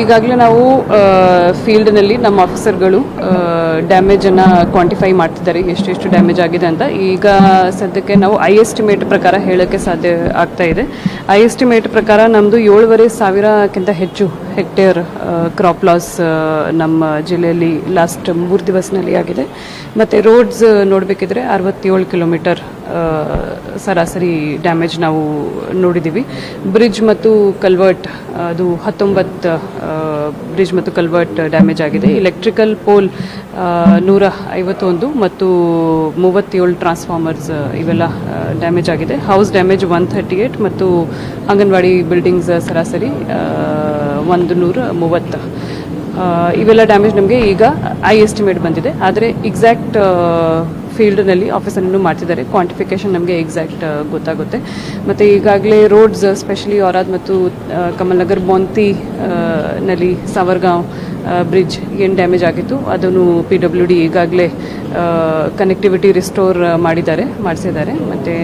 ಈಗಾಗಲೇ ನಾವು ಫೀಲ್ಡ್ನಲ್ಲಿ ನಮ್ಮ ಆಫೀಸರ್ಗಳು ಡ್ಯಾಮೇಜನ್ನು ಕ್ವಾಂಟಿಫೈ ಮಾಡ್ತಿದ್ದಾರೆ, ಎಷ್ಟು ಡ್ಯಾಮೇಜ್ ಆಗಿದೆ ಅಂತ. ಈಗ ಸದ್ಯಕ್ಕೆ ನಾವು ಎಸ್ಟಿಮೇಟ್ ಪ್ರಕಾರ ಹೇಳೋಕ್ಕೆ ಸಾಧ್ಯ ಆಗ್ತಾ ಇದೆ. ಎಸ್ಟಿಮೇಟ್ ಪ್ರಕಾರ ನಮ್ಮದು 7,500ಕ್ಕಿಂತ ಹೆಚ್ಚು ಹೆಕ್ಟೇರ್ ಕ್ರಾಪ್ ಲಾಸ್ ನಮ್ಮ ಜಿಲ್ಲೆಯಲ್ಲಿ ಲಾಸ್ಟ್ 3 ದಿವಸದಲ್ಲಿ ಆಗಿದೆ. ಮತ್ತು ರೋಡ್ಸ್ ನೋಡಬೇಕಿದ್ರೆ 67 ಕಿಲೋಮೀಟರ್ ಸರಾಸರಿ ಡ್ಯಾಮೇಜ್ ನಾವು ನೋಡಿದ್ದೀವಿ. ಬ್ರಿಡ್ಜ್ ಮತ್ತು ಕಲ್ವರ್ಟ್ ಅದು 19 ಬ್ರಿಡ್ಜ್ ಮತ್ತು ಕಲ್ವರ್ಟ್ ಡ್ಯಾಮೇಜ್ ಆಗಿದೆ. ಎಲೆಕ್ಟ್ರಿಕಲ್ ಪೋಲ್ 151 ಮತ್ತು 37 ಟ್ರಾನ್ಸ್ಫಾರ್ಮರ್ಸ್ ಇವೆಲ್ಲ ಡ್ಯಾಮೇಜ್ ಆಗಿದೆ. ಹೌಸ್ ಡ್ಯಾಮೇಜ್ 138 ಮತ್ತು ಅಂಗನವಾಡಿ ಬಿಲ್ಡಿಂಗ್ಸ್ ಸರಾಸರಿ 130 ಇವೆಲ್ಲ ಡ್ಯಾಮೇಜ್ ನಮಗೆ ಈಗ ಎಸ್ಟಿಮೇಟ್ ಬಂದಿದೆ. ಆದರೆ ಎಕ್ಸಾಕ್ಟ್ ಫೀಲ್ಡ್ನಲ್ಲಿ ಆಫೀಸನ್ನು ಮಾಡ್ತಿದ್ದಾರೆ, ಕ್ವಾಂಟಿಫಿಕೇಷನ್ ನಮಗೆ ಎಕ್ಸಾಕ್ಟ್ ಗೊತ್ತಾಗುತ್ತೆ. ಮತ್ತು ಈಗಾಗಲೇ ರೋಡ್ಸ್ ಸ್ಪೆಷಲಿ ಔರಾದ್ ಮತ್ತು ಕಮಲ್ ನಗರ್ ಬೊಂತಿ ನಲ್ಲಿ ಸಾವರ್ಗಾಂವ್ ಬ್ರಿಡ್ಜ್ ಏನು ಡ್ಯಾಮೇಜ್ ಆಗಿತ್ತು ಅದನ್ನು PWD ಈಗಾಗಲೇ ಕನೆಕ್ಟಿವಿಟಿ ರಿಸ್ಟೋರ್ ಮಾಡಿಸಿದ್ದಾರೆ. ಮತ್ತು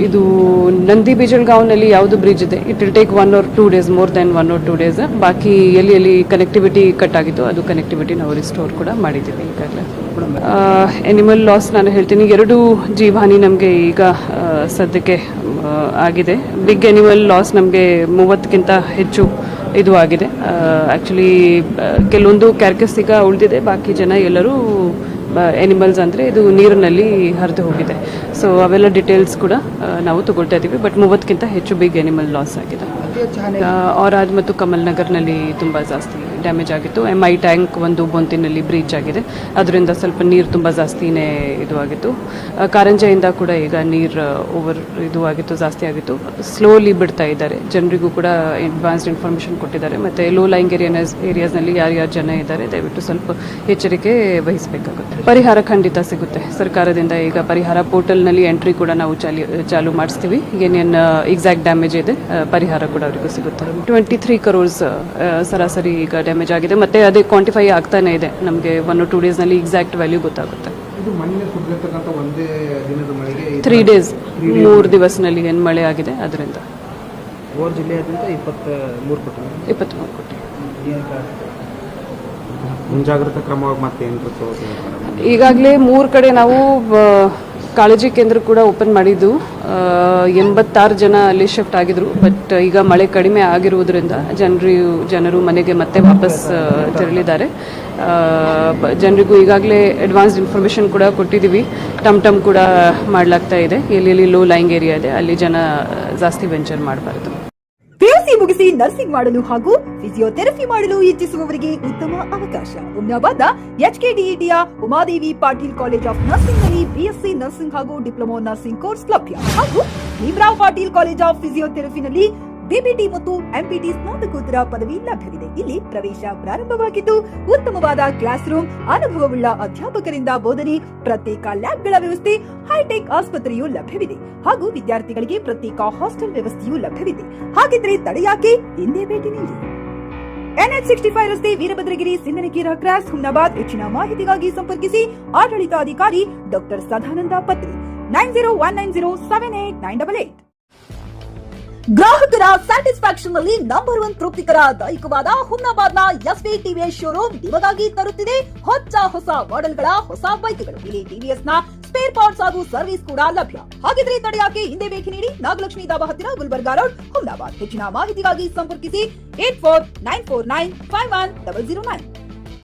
ಇದು ನಂದಿ ಬೀಜಲ್ಗಾಂವ್ನಲ್ಲಿ ಯಾವುದು ಬ್ರಿಡ್ಜ್ ಇದೆ, it will take 1 or 2 days, more than 1 or 2 days. ಬಾಕಿ ಎಲ್ಲಿ ಕನೆಕ್ಟಿವಿಟಿ ಕಟ್ ಆಗಿತ್ತು ಅದು ಕನೆಕ್ಟಿವಿಟಿ ನಾವು ರಿಸ್ಟೋರ್ ಕೂಡ ಮಾಡಿದ್ದೀವಿ ಈಗಾಗಲೇ. ಎನಿಮಲ್ ಲಾಸ್ ನಾನು ಹೇಳ್ತೀನಿ, 2 ಜೀವಹಾನಿ ನಮಗೆ ಈಗ ಸದ್ಯಕ್ಕೆ ಆಗಿದೆ. ಬಿಗ್ ಎನಿಮಲ್ ಲಾಸ್ ನಮಗೆ 30ಕ್ಕಿಂತ ಹೆಚ್ಚು ಇದು ಆಗಿದೆ. ಆ್ಯಕ್ಚುಲಿ ಕೆಲವೊಂದು ಕ್ಯಾರ್ಕಸ್ ಈಗ ಉಳಿದಿದೆ, ಬಾಕಿ ಜನ ಎಲ್ಲರೂ ಎನಿಮಲ್ಸ್ ಅಂದರೆ ಇದು ನೀರಿನಲ್ಲಿ ಹರಿದು ಹೋಗಿದೆ. ಸೊ ಅವೆಲ್ಲ ಡೀಟೇಲ್ಸ್ ಕೂಡ ನಾವು ತಗೊಳ್ತಾ ಇದ್ದೀವಿ. ಬಟ್ 30ಕ್ಕಿಂತ ಹೆಚ್ಚು ಬಿಗ್ ಎನಿಮಲ್ ಲಾಸ್ ಆಗಿದೆ. ಔರಾದ್ ಮತ್ತು ಕಮಲ್ ನಗರ್ನಲ್ಲಿ ತುಂಬ ಜಾಸ್ತಿ ಡ್ಯಾಮೇಜ್ ಆಗಿತ್ತು. MI ಟ್ಯಾಂಕ್ ಒಂದು ಬೊಂತಿನಲ್ಲಿ ಬ್ರೀಚ್ ಆಗಿದೆ, ಅದರಿಂದ ಸ್ವಲ್ಪ ನೀರು ತುಂಬ ಜಾಸ್ತಿನೇ ಇದು ಆಗಿತ್ತು. ಕಾರಂಜೆಯಿಂದ ಕೂಡ ಈಗ ನೀರು ಇದು ಆಗಿತ್ತು, ಜಾಸ್ತಿ ಆಗಿತ್ತು. ಸ್ಲೋಲಿ ಬಿಡ್ತಾ ಇದ್ದಾರೆ, ಜನರಿಗೂ ಕೂಡ ಅಡ್ವಾನ್ಸ್ಡ್ ಇನ್ಫಾರ್ಮೇಷನ್ ಕೊಟ್ಟಿದ್ದಾರೆ. ಮತ್ತು ಲೋ ಲೈಂಗ್ ಏರಿಯಾಸ್ನಲ್ಲಿ ಯಾರ್ಯಾರು ಜನ ಇದ್ದಾರೆ ದಯವಿಟ್ಟು ಸ್ವಲ್ಪ ಎಚ್ಚರಿಕೆ ವಹಿಸಬೇಕಾಗುತ್ತೆ. ಪರಿಹಾರ ಖಂಡಿತ ಸಿಗುತ್ತೆ ಸರ್ಕಾರದಿಂದ. ಈಗ ಪರಿಹಾರ ಪೋರ್ಟಲ್ನಲ್ಲಿ ಎಂಟ್ರಿ ಕೂಡ ನಾವು ಚಾಲು ಮಾಡಿಸ್ತೀವಿ. ಏನೇನು ಎಕ್ಸಾಕ್ಟ್ ಡ್ಯಾಮೇಜ್ ಇದೆ ಪರಿಹಾರ ಕೂಡ ಅವರಿಗೂ ಸಿಗುತ್ತೆ. 23 crores ಸರಾಸರಿ ಈಗ ಡ್ಯಾಮೇಜ್ ಆಗಿದೆ. ಮತ್ತು ಅದೇ ಕ್ವಾಂಟಿಫೈ ಆಗ್ತಾನೆ ಇದೆ, ನಮಗೆ 1 or 2 daysನಲ್ಲಿ ಎಕ್ಸಾಕ್ಟ್ ವ್ಯಾಲ್ಯೂ ಗೊತ್ತಾಗುತ್ತೆ. 3 days 3 ದಿವಸನಲ್ಲಿ ಏನು ಮಳೆ ಆಗಿದೆ ಅದರಿಂದ ಜಿಲ್ಲೆಯಾದ್ಯಂತ 23 ಕೋಟಿ. ಮುಂಜಾಗ್ರತಾ ಕ್ರಮವಾಗಿ ಮತ್ತೆ ಈಗಾಗಲೇ 3 ಕಡೆ ನಾವು ಕಾಳಜಿ ಕೇಂದ್ರ ಕೂಡ ಓಪನ್ ಮಾಡಿದ್ದು. 86 ಜನ ಅಲ್ಲಿ ಶಿಫ್ಟ್ ಆಗಿದ್ರು. ಬಟ್ ಈಗ ಮಳೆ ಕಡಿಮೆ ಆಗಿರುವುದರಿಂದ ಜನರು ಮನೆಗೆ ಮತ್ತೆ ವಾಪಸ್ ತೆರಳಿದ್ದಾರೆ. ಜನರಿಗೂ ಈಗಾಗಲೇ ಅಡ್ವಾನ್ಸ್ಡ್ ಇನ್ಫಾರ್ಮೇಷನ್ ಕೂಡ ಕೊಟ್ಟಿದ್ದೀವಿ. ಟಮ್ ಕೂಡ ಮಾಡಲಾಗ್ತಾ ಇದೆ. ಎಲ್ಲಿ ಲೋ ಲೈಂಗ್ ಏರಿಯಾ ಇದೆ ಅಲ್ಲಿ ಜನ ಜಾಸ್ತಿ ವೆಂಚರ್ ಮಾಡಬಾರದು. PUC ಮುಗಿಸಿ ನರ್ಸಿಂಗ್ ಮಾಡಲು ಹಾಗೂ ಫಿಸಿಯೋಥೆರಪಿ ಮಾಡಲು ಇಚ್ಛಿಸುವವರಿಗೆ ಉತ್ತಮ ಅವಕಾಶ. ಹುಮ್ನಾಬಾದ್ನ HKDETಯ Umadevi Patil college of nursing ನಲ್ಲಿ BSc ನರ್ಸಿಂಗ್ ಹಾಗೂ ಡಿಪ್ಲೊಮಾ ನರ್ಸಿಂಗ್ ಕೋರ್ಸ್ ಲಭ್ಯ. ಹಾಗೂ ಭೀಮರಾವ್ ಪಾಟೀಲ್ ಕಾಲೇಜ್ ಆಫ್ ಫಿಸಿಯೋಥೆರಪಿನಲ್ಲಿ BPT ಮತ್ತು MPT ಸ್ನಾತಕೋತ್ತರ ಪದವಿ ಲಭ್ಯವಿದೆ. ಇಲ್ಲಿ ಪ್ರವೇಶ ಪ್ರಾರಂಭವಾಗಿದ್ದು ಉತ್ತಮವಾದ ಕ್ಲಾಸ್ ರೂಮ್, ಅನುಭವವುಳ್ಳ ಅಧ್ಯಾಪಕರಿಂದ ಬೋಧನೆ, ಪ್ರತ್ಯೇಕ ಲ್ಯಾಬ್ಗಳ ವ್ಯವಸ್ಥೆ, ಹೈಟೆಕ್ ಆಸ್ಪತ್ರೆಯೂ ಲಭ್ಯವಿದೆ. ಹಾಗೂ ವಿದ್ಯಾರ್ಥಿಗಳಿಗೆ ಪ್ರತ್ಯೇಕ ಹಾಸ್ಟೆಲ್ ವ್ಯವಸ್ಥೆಯೂ ಲಭ್ಯವಿದೆ. ಹಾಗಿದ್ರೆ ತಡೆಯಾಕೆ, ಹಿಂದೆ ಭೇಟಿ ನೀಡಿ. NH65 ರಸ್ತೆ, ವೀರಭದ್ರಗಿರಿ, ಸಿಂದನಕೀರ ಕ್ರಾಸ್, ಹುಮ್ನಾಬಾದ್. ಹೆಚ್ಚಿನ ಮಾಹಿತಿಗಾಗಿ ಸಂಪರ್ಕಿಸಿ ಆಡಳಿತಾಧಿಕಾರಿ ಡಾಕ್ಟರ್ ಸದಾನಂದ ಪತ್ರಿ 9019078988. ಗ್ರಾಹಕರ ಸ್ಯಾಟಿಸ್ಫ್ಯಾಕ್ಷನ್ ನಲ್ಲಿ ನಂಬರ್ 1 ತೃಪ್ತಿಕರ ದೈಹಿಕವಾದ ಹುಮ್ನಾಬಾದ್ನ SV TVS ಶೋರೂಮ್ ನಿಮಗಾಗಿ ತರುತ್ತಿದೆ ಹೊಸ ಮಾಡೆಲ್ಗಳ ಹೊಸ ಬೈಕ್ಗಳು. ಇಲ್ಲಿ TVS ನ ಸ್ಪೇರ್ ಪಾರ್ಟ್ಸ್ ಹಾಗೂ ಸರ್ವಿಸ್ ಕೂಡ ಲಭ್ಯ. ಹಾಗಿದ್ರೆ ತಡೆಯಾಕೆ, ಹಿಂದೆ ಭೇಟಿ ನೀಡಿ. ನಾಗಲಕ್ಷ್ಮಿ ದಾಬಾ ಹತ್ತಿರ, ಗುಲ್ಬರ್ಗಾ ರೋಡ್, ಹುಮ್ನಾಬಾದ್. ಹೆಚ್ಚಿನ ಮಾಹಿತಿಗಾಗಿ ಸಂಪರ್ಕಿಸಿ 8494951009.